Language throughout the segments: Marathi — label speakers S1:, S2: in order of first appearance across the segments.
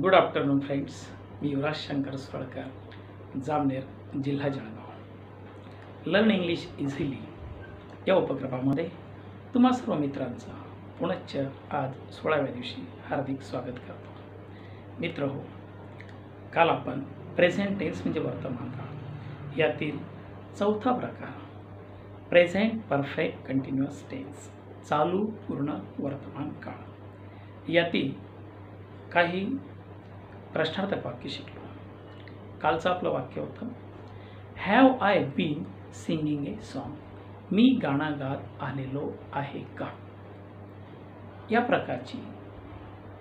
S1: Good afternoon friends. मी युवराज शंकर सुरळकर, जामनेर, जिल्हा जळगाव. लर्न इंग्लिश इझिली या उपक्रमामध्ये तुम्हा सर्व मित्रांचं पुनश्च आज 16व्या दिवशी हार्दिक स्वागत करतो. मित्र हो, काल आपण प्रेझेंट टेन्स म्हणजे वर्तमान काळ यातील चौथा प्रकार प्रेझेंट परफेक्ट कंटिन्युअस टेन्स, चालू पूर्ण वर्तमान काळ यातील काही प्रश्नार्थक वाक्य शिकलो. कालचं आपलं वाक्य होतं, have I been singing a song, मी गाणं गात आलेलो आहे का. या प्रकारची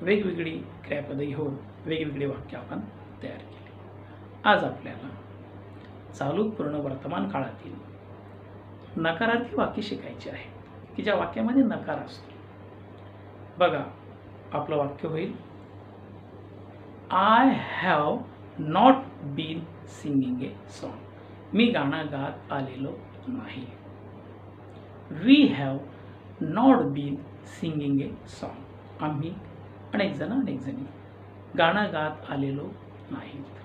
S1: वेगवेगळी क्रियापदे घेऊन वेगवेगळे वाक्य आपण तयार केले. आज आपल्याला चालू पूर्ण वर्तमान काळातील नकारार्थी वाक्य शिकायचे आहे की ज्या वाक्यामध्ये नकार असतो. बघा, आपलं वाक्य होईल, I have not been singing a song, मी गाणं गात आलेलो नाही. We have not been singing a song, आम्ही अनेक जणी गाणं गात आलेलो नाहीत.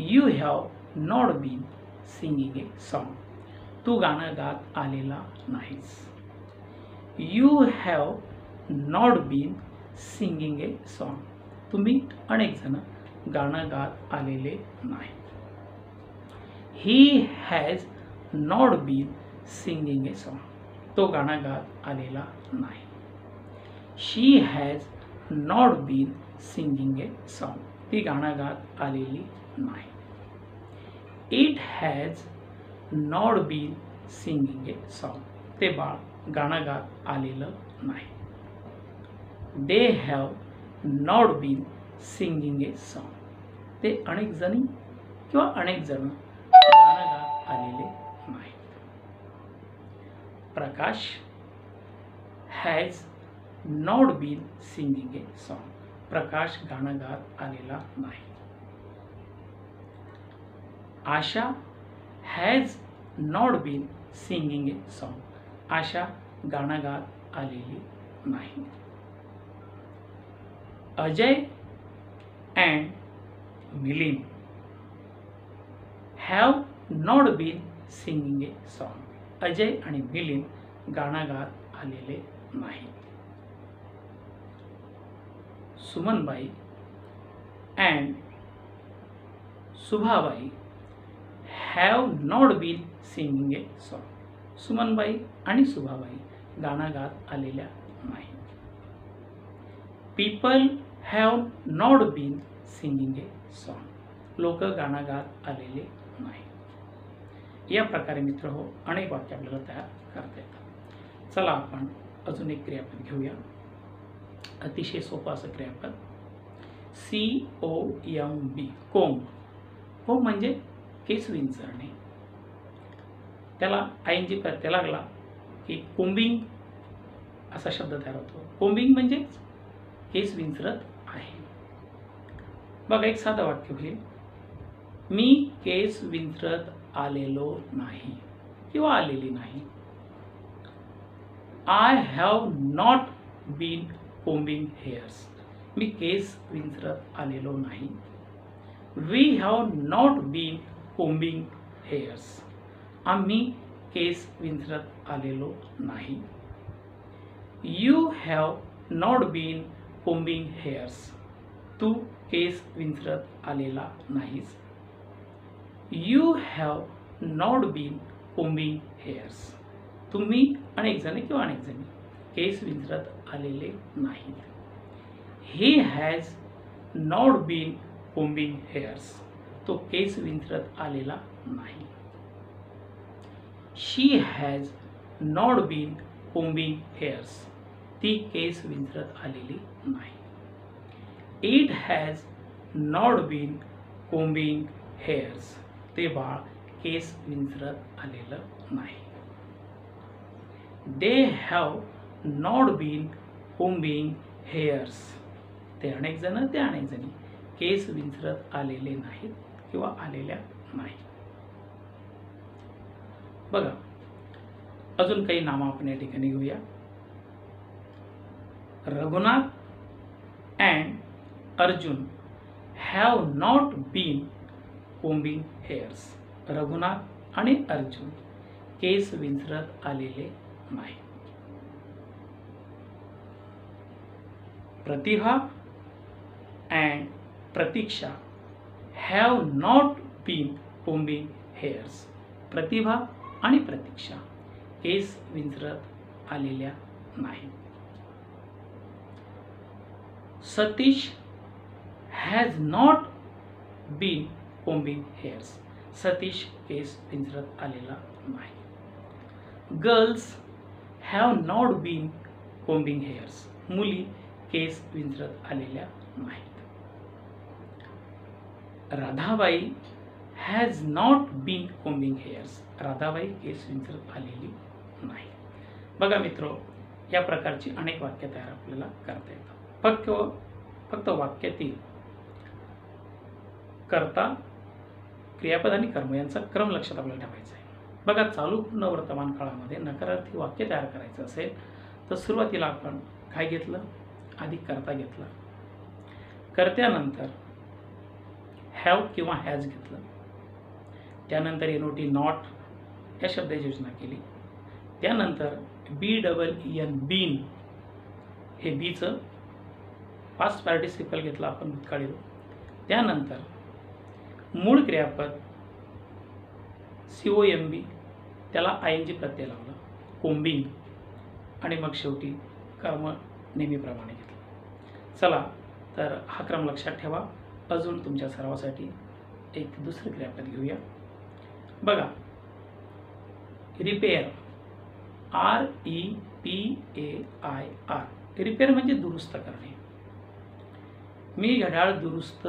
S1: You have not been singing a song, तू गाणं गात आलेला नाहीस. You have not been singing a song, तुम्ही अनेक जण गाणं गात आलेले नाही. He has not been singing a song, तो गाणं गात आलेला नाही. She has not been singing a song, ती गाणं गात आलेली नाही. It has not been singing a song, ते बाळ गाणं गात आलेलं नाही. They have not been singing a song, ते अनेक जणी किंवा अनेक जण गाणं गात आलेले नाहीत. प्रकाश has not been singing a song, प्रकाश गाणं गात आलेला नाही. आशा has not been singing a song, आशा गाणं गात आलेली नाही. Ajay and Milind have not been singing a song, Ajay आणि मिलिंद गाणं गात आलेले नाहीत. Sumanbai and सुभाबाई have not been singing a song, Sumanbai आणि सुभाबाई गाणं गात आलेल्या नाहीत. People have not been singing a song, लोक गाणं गात आलेले नाही. या प्रकारे मित्र हो, अनेक वाक्य आपल्याला तयार करता येतात. चला आपण अजून एक क्रियापद घेऊया. अतिशय सोपं असं क्रियापद COMB, कोंब. कोंब म्हणजे केस विंचरणे. त्याला ING प्रत्यय लागला की कोंबिंग असा शब्द तयार होतो. कोंबिंग म्हणजे केस विंचरत आहे. बघा, एक साधं वाक्य होईल, मी केस विंचरत आलेलो नाही किंवा आलेली नाही. I have not been combing hairs, मी केस विंचरत आलेलो नाही. We have not been combing hairs, आम्ही केस विंचरत आलेलो नाही. You have not been combing hairs, तू केस विंचरत आलेला नाहीस. You have not been combing hairs, तुम्ही अनेक जण किंवा अनेक जणी केस विंचरत आलेले नाहीत. He has not been combing hairs, तो केस विंचरत आलेला नाही. She has not been combing hairs, ती केस विंचरत आलेली नाही. It has not been combing hairs, ते बाळ केस विंचरत आलेलं नाही. They have not been combing hairs, ते अनेक जण ते अनेक जणी केस विंचरत आलेले नाहीत किंवा आलेल्या नाही. बघा, अजून काही नामं आपण या ठिकाणी घेऊया. Raghunath and Arjun have not been combing hairs. Raghunath आणि अर्जुन केस विंचरत आलेले नाही. Pratibha and Pratiksha have not been combing hairs. Pratibha आणि प्रतीक्षा केस विंचरत आलेल्या नाही. Satish has not been combing hairs. Satish केस विंचरत आलेला नाही. Girls have not been combing hairs. मुली केस विंचरत आलेल्या नाहीत. Radhabai has not been combing hairs. Radhabai केस विंचरत आलेली नाही. बघा मित्रो, या प्रकारची अनेक वाक्य तयार आपल्याला करता येतात. फक्त वाक्यातील कर्ता, क्रियापद आणि कर्म यांचा क्रम लक्षात आपल्याला ठेवायचा आहे. बघा, चालू पूर्ण वर्तमान काळामध्ये नकारार्थी वाक्य तयार करायचं असेल तर सुरुवातीला आपण काय घेतलं? आधी कर्ता घेतला. कर्त्यानंतर हॅव किंवा हॅज घेतलं. त्यानंतर एनओटी नॉट या शब्दाची योजना केली. त्यानंतर BEEN बीन हे बीचं पास्ट पार्टिसिपल घेतलं आपण भूतकाळी रूप. त्यानंतर मूळ क्रियापद COMB त्याला ING प्रत्यय लावला, कोम्बिंग, आणि मग शेवटी कर्म नेहमीप्रमाणे घेतलं. चला तर हा क्रम लक्षात ठेवा. अजून तुमच्या सर्वासाठी एक दुसरं क्रियापद घेऊया. बघा, रिपेअर REPAIR. रिपेअर म्हणजे दुरुस्त करणे. मी घड्याळ दुरुस्त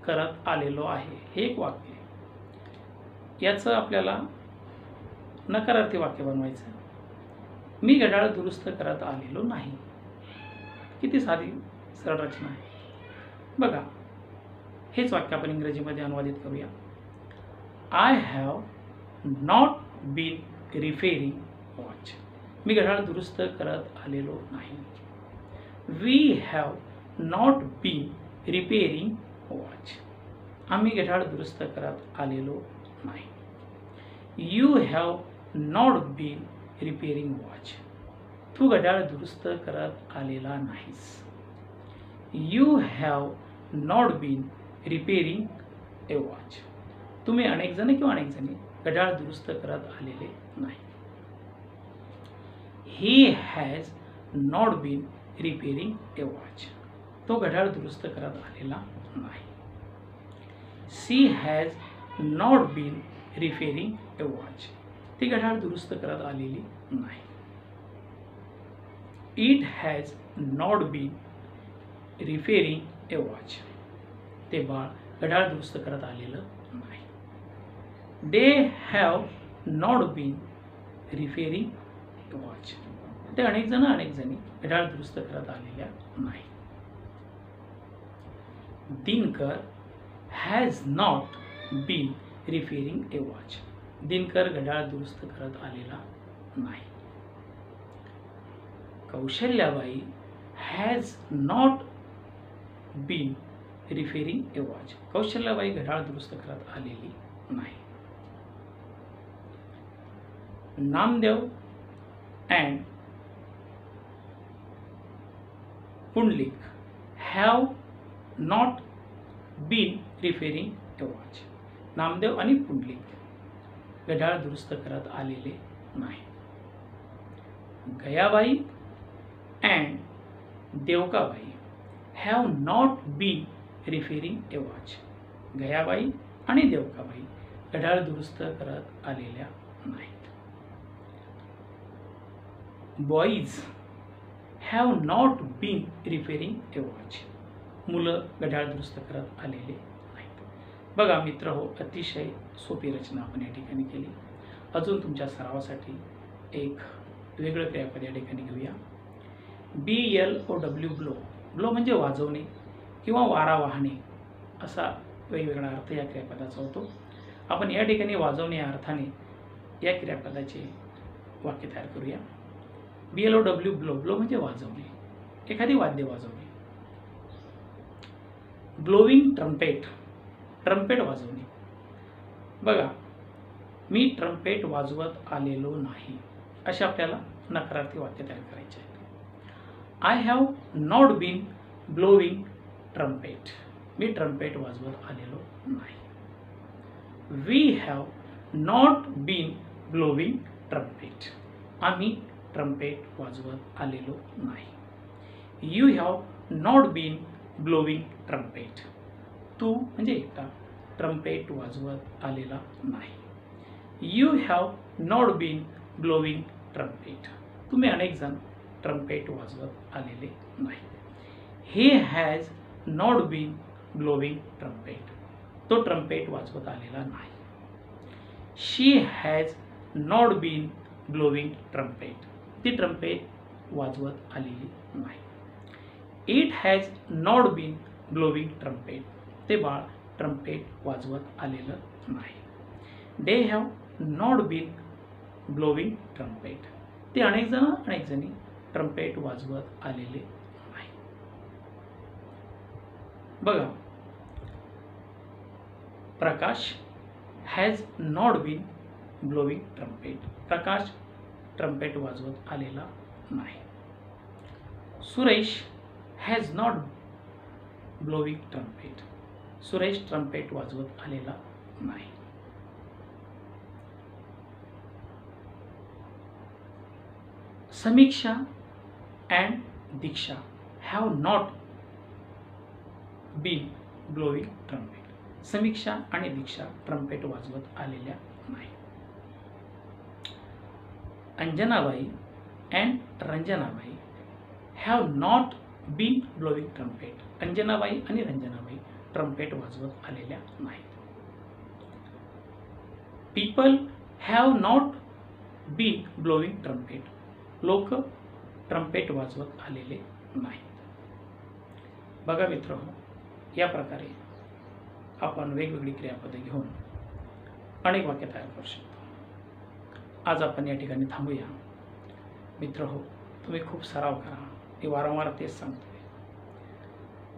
S1: करत आलेलो आहे. हे एक वाक्य आहे. याचं आपल्याला नकारार्थी वाक्य बनवायचं. मी घड्याळ दुरुस्त करत आलेलो नाही. किती साधी सरळ रचना आहे. बघा, हेच वाक्य आपण इंग्रजीमध्ये अनुवादित करूया. I have not been repairing watch. मी घड्याळ दुरुस्त करत आलेलो नाही. We have not been repairing watch. आम्ही घड्याळ दुरुस्त करत आलेलो नाही. You have not been repairing watch. तू घड्याळ दुरुस्त करत आलेला नाहीस. You have not been repairing a watch. तुम्ही अनेक जण किंवा अनेक जणी घड्याळ दुरुस्त करत आलेले नाही. He has not been repairing a watch. तो घड्याळ दुरुस्त करत आलेला नाही. She has not been repairing a watch. ती घड्याळ दुरुस्त करत आलेली नाही. It has not been repairing a watch. ते बाळ घड्याळ दुरुस्त करत आलेलं नाही. They have not been repairing a watch. ते अनेक जणी घड्याळ दुरुस्त करत आलेल्या नाही. Dinkar has not been repairing a watch. Dinkar घड्याळ दुरुस्त करत आलेला नाही. Kaushalyabai has not been repairing a watch. Kaushalyabai घड्याळ दुरुस्त करत आलेली नाही. Namdev and Pundalik have not been repairing a watch. Namdev आणि पुंडलिक घड्याळ दुरुस्त करत आलेले नाही. Gayabai and Devkabai have not been repairing a watch. Gayabai आणि देवकाबाई घड्याळ दुरुस्त करत आलेल्या नाहीत. Boys have not been repairing a watch. मुलं घड्याळ दुरुस्त करत आलेले नाहीत. बघा मित्र हो, अतिशय सोपी रचना आपण या ठिकाणी केली. अजून तुमच्या सरावासाठी एक वेगळं क्रियापद या ठिकाणी घेऊया. BLOW blow. ब्लो म्हणजे वाजवणे किंवा वारा वाहणे असा वेगवेगळा अर्थ या क्रियापदाचा होतो. आपण या ठिकाणी वाजवणे या अर्थाने या क्रियापदाचे वाक्य तयार करूया. BLOW blow. ब्लो म्हणजे वाजवणे, एखादी वाद्य वाजवणे. ब्लोविंग ट्रम्पेट, ट्रम्पेट वाजवणे. बघा, मी ट्रम्पेट वाजवत आलेलो नाही, असे आपल्याला नकारार्थी वाक्य तयार करायचे आहे. I have not been blowing trumpet, मी ट्रम्पेट वाजवत आलेलो नाही. We have not been blowing trumpet, आम्ही ट्रम्पेट वाजवत आलेलो नाही. You have not been blowing trumpet, तू म्हणजे एकटा ट्रम्पेट वाजवत आलेला नाही. You have not been blowing trumpet, तुम्ही अनेक जण ट्रम्पेट वाजवत आलेले नाही. He has not been blowing trumpet, तो ट्रम्पेट वाजवत आलेला नाही. She has not been blowing trumpet, ती ट्रम्पेट वाजवत आलेली नाही. It has not been blowing trumpet, ते बाळ ट्रम्पेट वाजवत आलेलं नाही. They have not been blowing trumpet, ते अनेक जणी ट्रम्पेट वाजवत आलेले नाही. बघा, Prakash has not been blowing trumpet, Prakash trumpet वाजवत आलेला नाही. Suresh has not blowing trumpet, Suresh trumpet वाजवत आलेला नाही. Samiksha and Diksha have not been blowing trumpet, Samiksha आणि दीक्षा ट्रम्पेट वाजवत आलेल्या नाही. Anjanabai and Ranjanabai have not been blowing trumpet, Anjanabai आणि रंजनाबाई ट्रम्पेट वाजवत आलेल्या नाहीत. People have not been blowing trumpet, लोक ट्रम्पेट वाजवत आलेले नाहीत. बघा मित्रांनो, या प्रकारे आपण वेगवेगळी क्रियापदे घेऊन अनेक वाक्य तयार करू शकतो. आज आपण या ठिकाणी थांबूया. मित्रहो, तुम्ही खूप सराव करा, मी वारंवार तेच सांगतोय.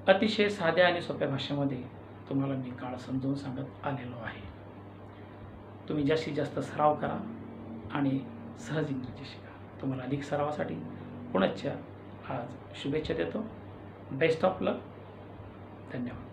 S1: अतिशय साध्या आणि सोप्या भाषेमध्ये तुम्हाला मी काळ समजावून सांगत आलेलो आहे. तुम्ही जास्तीत जास्त सराव करा आणि सहज इंग्रजी शिका. तुम्हाला अधिक सरावासाठी पुनश्च आज शुभेच्छा देतो. बेस्ट ऑफ लक. धन्यवाद.